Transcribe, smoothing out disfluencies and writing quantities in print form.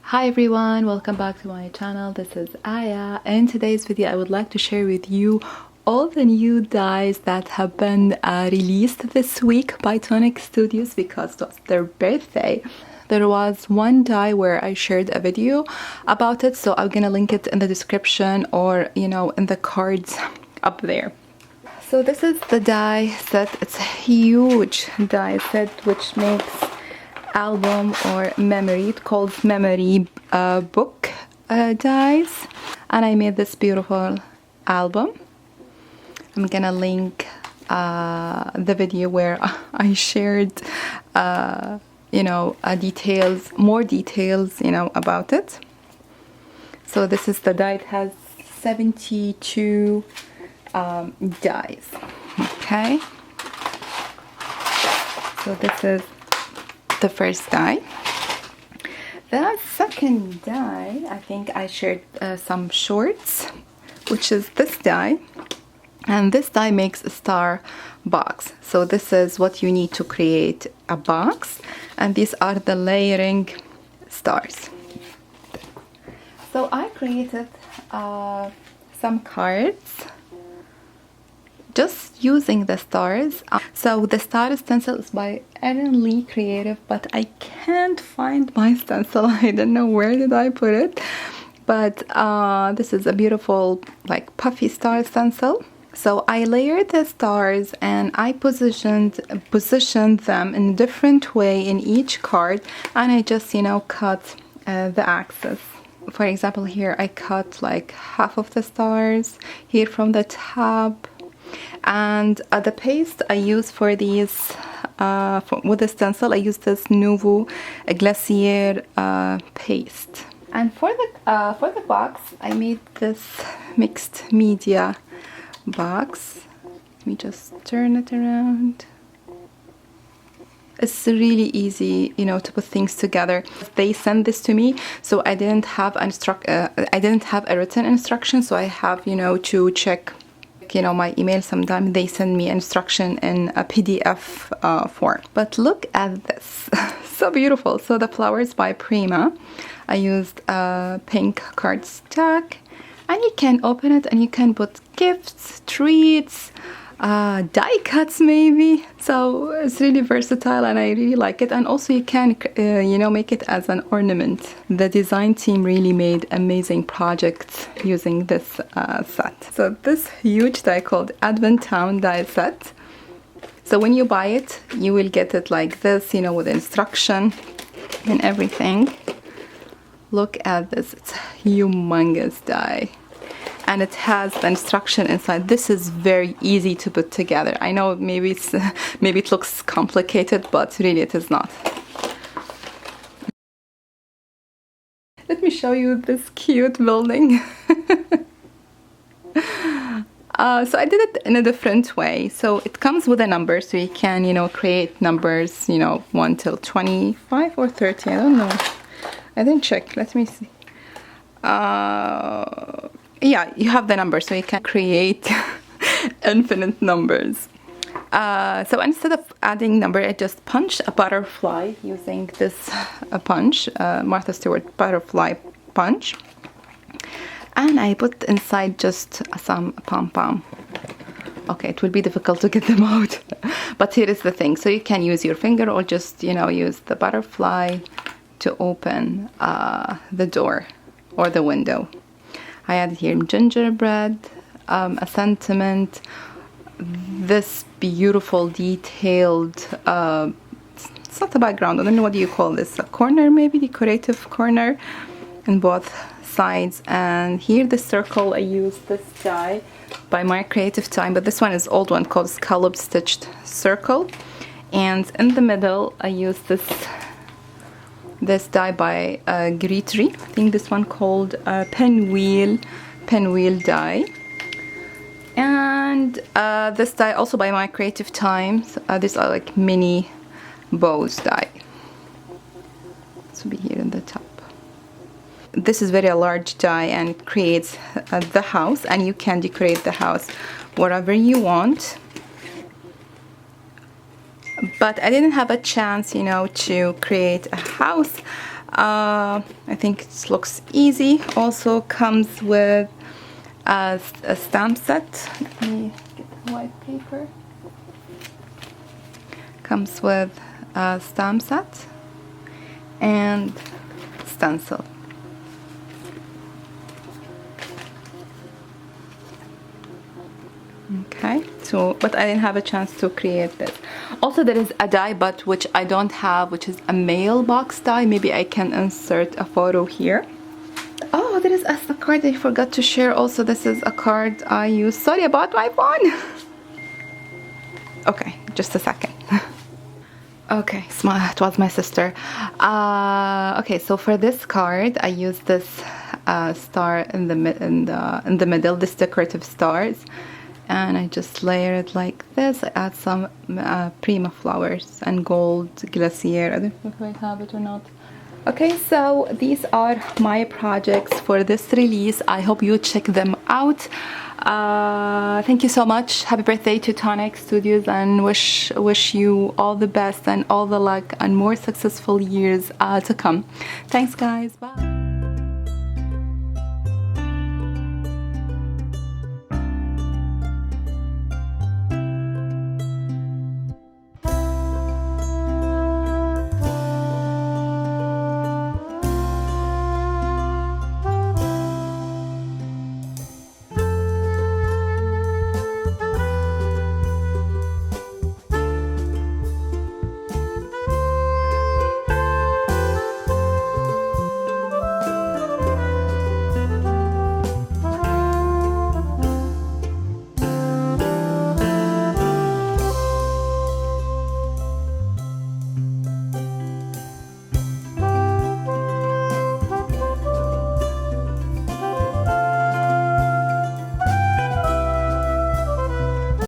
Hi everyone, welcome back to my channel. This is Aya. In today's video I would like to share with you all the new dyes that have been released this week by Tonic Studios because it was their birthday. There was one dye where I shared a video about it, so I'm gonna link it in the description or in the cards up there. So this is the dye set. It's a huge dye set which makes album or memory. It calls memory book dyes, and I made this beautiful album. I'm gonna link the video where I shared more details about it. So this is the dye. It has 72 dyes. Okay, so this is the first dye. The second dye, I think I shared some shorts, which is this dye, and this dye makes a star box. So this is what you need to create a box, and these are the layering stars. So I created some cards just using the stars. So the star stencil is by Erin Lee Creative, but I can't find my stencil. I don't know where did I put it, but this is a beautiful like puffy star stencil. So I layered the stars and I positioned them in a different way in each card, and I just cut the axis. For example, here I cut like half of the stars here from the top. And the paste I use for these with the stencil, I use this Nouveau Glacier paste. And for the box, I made this mixed media box. Let me just turn it around. It's really easy, to put things together. They sent this to me, so I didn't have a written instruction, so I have to check my email. Sometimes they send me instruction in a PDF form. But look at this. So beautiful. So the flowers by Prima. I used a pink cardstock, and you can open it and you can put gifts, treats, die cuts maybe. So it's really versatile and I really like it. And also you can make it as an ornament. The design team really made amazing projects using this set. So this huge die called Advent Town die set. So when you buy it, you will get it like this, with instruction and everything. Look at this. It's a humongous die. And it has the instruction inside. This is very easy to put together. I know maybe it looks complicated, but really it is not. Let me show you this cute building. So I did it in a different way. So it comes with a number, so you can create numbers 1 till 25 or 30. I don't know. I didn't check. Let me see. Yeah, you have the number, so you can create infinite numbers. So instead of adding number, I just punched a butterfly using this punch, Martha Stewart butterfly punch, and I put inside just some pom-pom. Okay, it will be difficult to get them out, but here is the thing. So you can use your finger or just use the butterfly to open the door or the window. I added here gingerbread, a sentiment, this beautiful detailed, it's not a background, I don't know what do you call this, a corner maybe, decorative corner in both sides. And here the circle, I used this die by My Creative Time, but this one is old one called Scallop Stitched Circle. And in the middle I used this die by Gritry. I think this one called pinwheel die. And this die also by My Creative Times. These are like mini bows die. This will be here in the top. This is very large die and it creates the house, and you can decorate the house wherever you want. But I didn't have a chance, to create a house I think it looks easy. Also comes with a stamp set. Let me get the white paper. Comes with a stamp set and stencil. Okay, so but I didn't have a chance to create this. Also, there is a die, but which I don't have, which is a mailbox die. Maybe I can insert a photo here. Oh, there is a card I forgot to share. Also, this is a card I use. Sorry about my phone. Okay, just a second. Okay, it was my sister. Okay, so for this card, I use this star in the middle, this decorative stars, and I just layer it like this. I add some Prima flowers and gold glacier. I don't know if I have it or not. Okay, so these are my projects for this release. I hope you check them out. Thank you so much. Happy birthday to Tonic Studios, and wish you all the best and all the luck and more successful years to come. Thanks guys, bye.